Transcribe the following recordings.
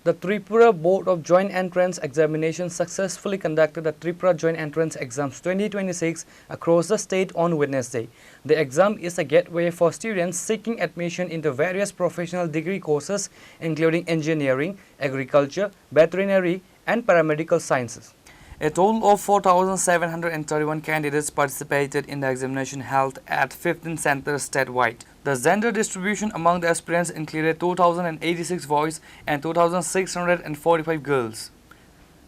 The Tripura Board of Joint Entrance Examinations successfully conducted the Tripura Joint Entrance Exams 2026 across the state on Wednesday. The exam is a gateway for students seeking admission into various professional degree courses including engineering, agriculture, veterinary and paramedical sciences. A total of 4,731 candidates participated in the examination held at 15 centers statewide. The gender distribution among the aspirants included 2,086 boys and 2,645 girls.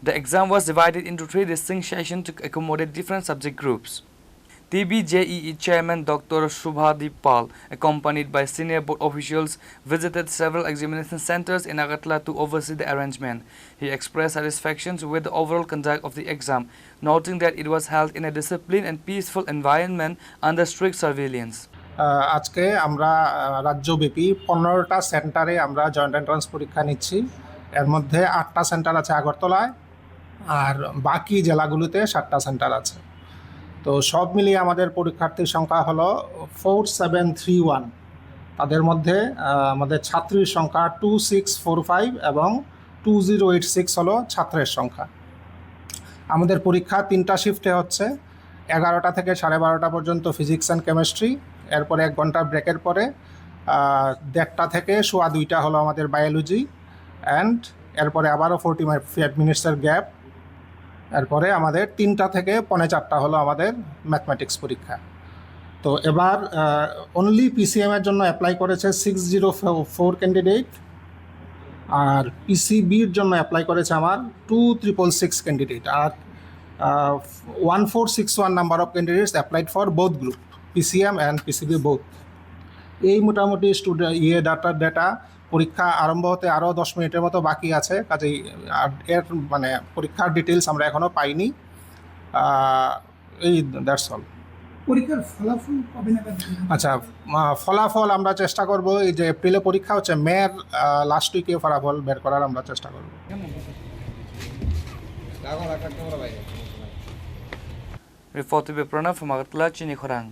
The exam was divided into 3 distinct sessions to accommodate different subject groups. TBJEE Chairman Dr. Shubhadeep Pal, accompanied by senior board officials, visited several examination centers in Agartala to oversee the arrangement. He expressed satisfaction with the overall conduct of the exam, noting that it was held in a disciplined and peaceful environment under strict surveillance. আজকে আমরা রাজ্যব্যাপী 15টা সেন্টারে আমরা joint entrance পরীক্ষা নিচ্ছি। এর মধ্যে 8টা centre আছে আগরতলায়, আর বাকি জেলাগুলোতে 7টা সেন্টার আছে। তো সব মিলিয়ে আমাদের পরীক্ষার্থীর সংখ্যা হলো 4731। তাদের মধ্যে আমাদের ছাত্রীর সংখ্যা 2645 এবং 2086 হলো ছাত্রের সংখ্যা। আমাদের পরীক্ষা 3টা শিফটে হচ্ছে, 11টা থেকে 12:30 পর্যন্ত ফিজিক্স অ্যান্ড কেমিস্ট্রি, এরপরে 1 ঘন্টা ব্রেকের পরে 1:30 থেকে 2:15 হলো আমাদের বায়োলজি, অ্যান্ড এরপরে আবারও 45 মিনিটসের গ্যাপ। এরপরে আমাদের 3টা থেকে 3:45 হলো আমাদের ম্যাথমেটিক্স পরীক্ষা। তো এবার অনলি পিসিএমের জন্য অ্যাপ্লাই করেছে 604 ক্যান্ডিডেট, আর পিসিবির জন্য অ্যাপ্লাই করেছে আমার 2666 ক্যান্ডিডেট, আর 1461 number of candidates applied for both group, PCM and PCB both. এই মোটামুটি ডেটা পরীক্ষা আরম্ভ হতে আরও 10 মিনিটের মতো বাকি আছে, কাজেই এর পরীক্ষার ডিটেলস আমরা এখনও পাইনি। এই দ্যাটস অল। পরীক্ষার ফলাফল কবে নাগাদ? আচ্ছা, ফলাফল আমরা চেষ্টা করব, এই যে এপ্রিলে পরীক্ষা হচ্ছে, মের লাস্ট উইকে ফলাফল বের করার আমরা চেষ্টা করব। Report to be Pranav from Agartala, Chini Khorang.